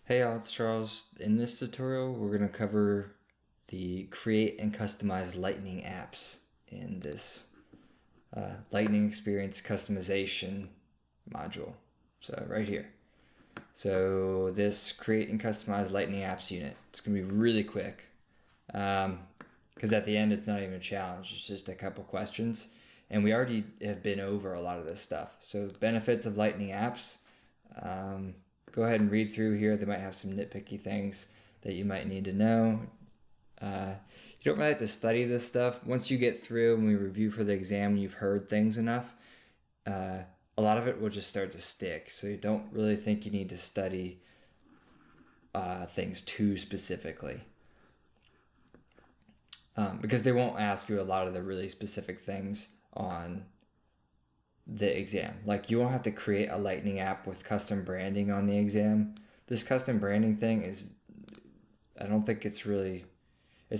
Hey all, it's Charles. In this tutorial, we're going to cover the create and customize Lightning apps in this Lightning Experience customization module. So right here. So this create and customize Lightning apps unit, it's going to be really quick because at the end it's not even a challenge, it's just a couple questions. And we already have been over a lot of this stuff. So benefits of Lightning apps. Go ahead and read through here. They might have some nitpicky things that you might need to know. You don't really have to study this stuff. Once you get through and we review for the exam and you've heard things enough, a lot of it will just start to stick. So you don't really think you need to study things too specifically. Because they won't ask you a lot of the really specific things on the exam. Like you won't have to create a Lightning app with custom branding on the exam. This custom branding thing is, I don't think it's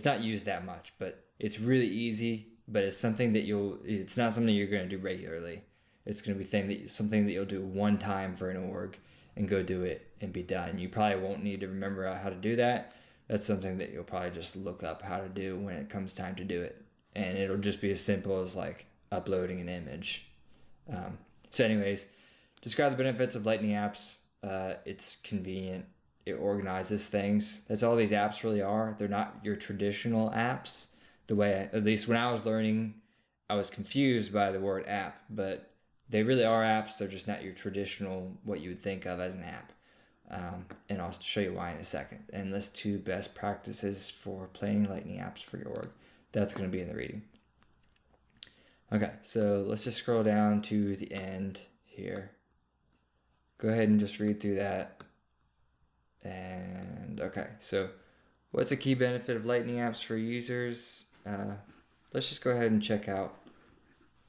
not used that much, but it's really easy, but it's something that it's not something you're going to do regularly. It's going to be something that you'll do one time for an org and go do it and be done. You probably won't need to remember how to do that. That's something that you'll probably just look up how to do when it comes time to do it. And it'll just be as simple as like uploading an image. So anyways, describe the benefits of Lightning apps. It's convenient. It organizes things. That's all these apps really are. They're not your traditional apps. At least when I was learning, I was confused by the word app, but they really are apps. They're just not your traditional, what you would think of as an app. And I'll show you why in a second. And list 2 best practices for playing Lightning apps for your org. That's going to be in the reading. Okay, so let's just scroll down to the end here. Go ahead and just read through that. And okay, so what's a key benefit of Lightning apps for users? Let's just go ahead and check out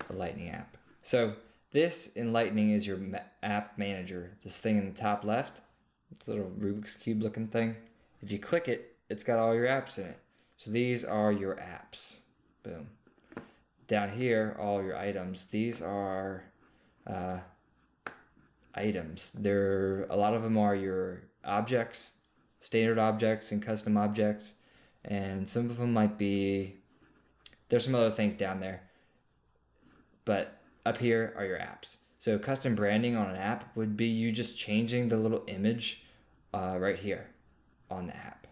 a Lightning app. So this in Lightning is your app manager. This thing in the top left, it's a little Rubik's Cube looking thing. If you click it, it's got all your apps in it. So these are your apps. Boom. Down here, all your items. These are items. A lot of them are your objects, standard objects and custom objects, and some of them might be. There's some other things down there, but up here are your apps. So custom branding on an app would be you just changing the little image right here on the app.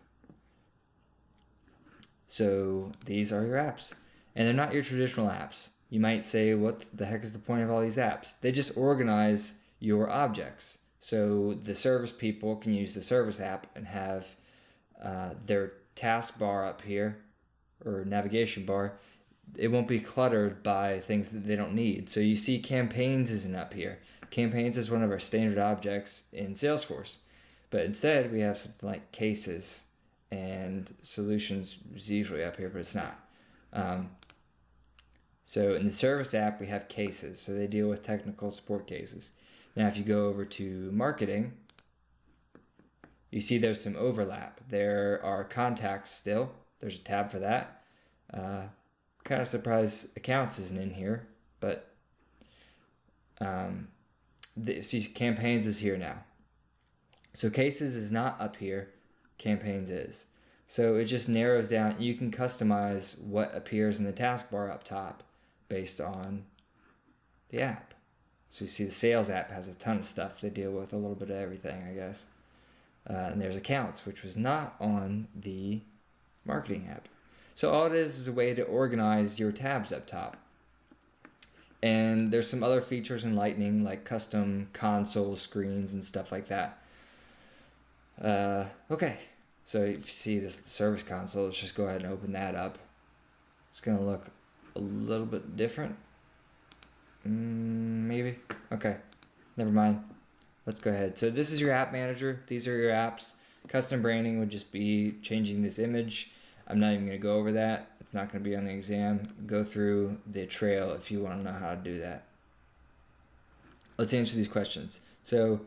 So these are your apps. And they're not your traditional apps. You might say, what the heck is the point of all these apps? They just organize your objects. So the service people can use the service app and have their task bar up here, or navigation bar. It won't be cluttered by things that they don't need. So you see campaigns isn't up here. Campaigns is one of our standard objects in Salesforce. But instead we have something like cases, and solutions is usually up here, but it's not. So in the service app, we have cases. So they deal with technical support cases. Now, if you go over to marketing, you see there's some overlap. There are contacts still. There's a tab for that. Kind of surprised accounts isn't in here, but see, campaigns is here now. So cases is not up here. Campaigns is. So it just narrows down. You can customize what appears in the taskbar up top based on the app. So you see the sales app has a ton of stuff. They deal with a little bit of everything, I guess. And there's accounts, which was not on the marketing app. So all it is a way to organize your tabs up top. And there's some other features in Lightning, like custom console screens and stuff like that. Okay. So if you see this service console, let's just go ahead and open that up. It's going to look a little bit different. Maybe. Okay. Never mind. Let's go ahead. So this is your app manager. These are your apps. Custom branding would just be changing this image. I'm not even going to go over that. It's not going to be on the exam. Go through the trail if you want to know how to do that. Let's answer these questions. So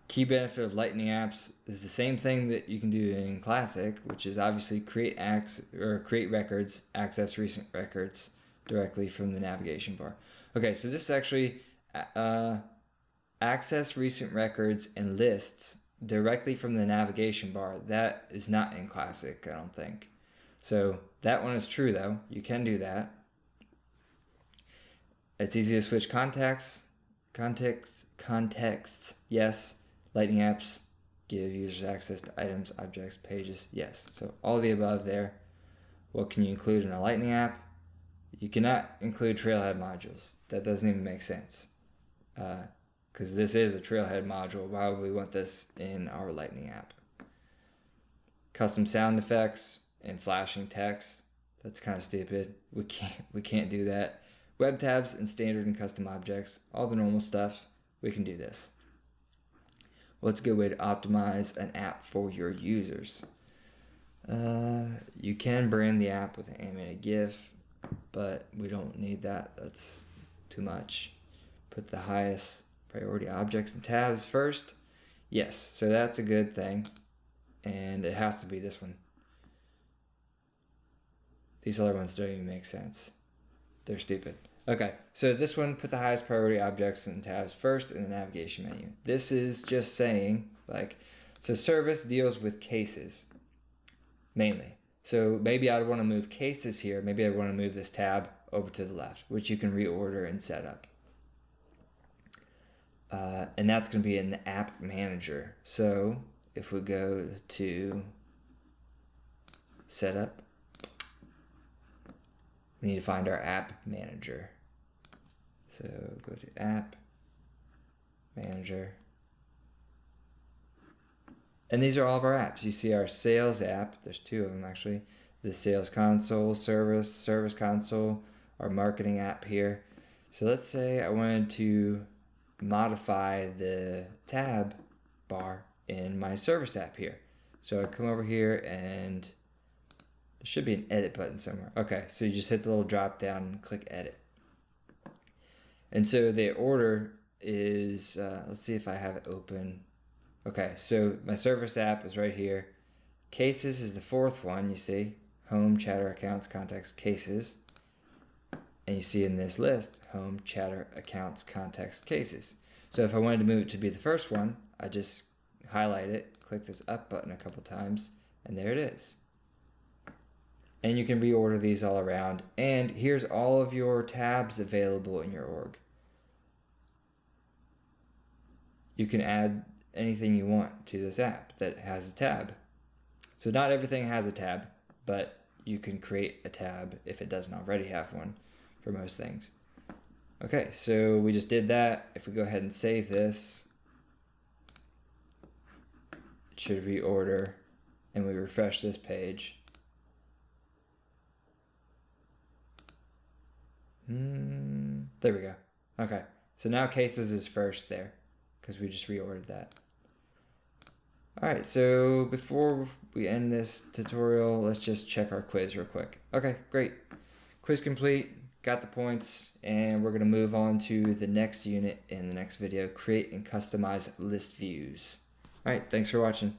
key benefit of Lightning apps is the same thing that you can do in Classic, which is obviously create records, access recent records directly from the navigation bar. Okay, so this is actually access recent records and lists directly from the navigation bar. That is not in Classic, I don't think. So that one is true though. You can do that. It's easy to switch contexts, yes. Lightning apps, give users access to items, objects, pages, yes. So all the above there. What can you include in a Lightning app? You cannot include Trailhead modules. That doesn't even make sense. Because this is a Trailhead module. Why would we want this in our Lightning app? Custom sound effects and flashing text. That's kind of stupid. We can't do that. Web tabs and standard and custom objects. All the normal stuff. We can do this. What's a good way to optimize an app for your users? You can brand the app with an animated GIF, but we don't need that. That's too much. Put the highest priority objects and tabs first. Yes, so that's a good thing. And it has to be this one. These other ones don't even make sense. They're stupid. Okay, so this one, put the highest priority objects and tabs first in the navigation menu. This is just saying, like, so service deals with cases, mainly. So maybe I want to move cases here. Maybe I want to move this tab over to the left, which you can reorder and set up. And that's going to be in the app manager. So if we go to setup, we need to find our app manager. So go to app manager. And these are all of our apps. You see our sales app. There's two of them actually. The sales console, service console, our marketing app here. So let's say I wanted to modify the tab bar in my service app here. So I come over here and there should be an edit button somewhere. Okay, so you just hit the little drop down and click edit. And so the order is, let's see if I have it open. Okay, so my service app is right here. Cases is the fourth one, you see. Home, chatter, accounts, contacts, cases. And you see in this list, home, chatter, accounts, contacts, cases. So if I wanted to move it to be the first one, I just highlight it, click this up button a couple times, and there it is. And you can reorder these all around. And here's all of your tabs available in your org. You can add anything you want to this app that has a tab. So not everything has a tab, but you can create a tab if it doesn't already have one for most things. Okay, so we just did that. If we go ahead and save this, it should reorder, and we refresh this page. There we go. Okay, so now cases is first there because we just reordered that. Alright, so before we end this tutorial, let's just check our quiz real quick. Okay, great. Quiz complete, got the points, and we're going to move on to the next unit in the next video, create and customize list views. Alright, thanks for watching.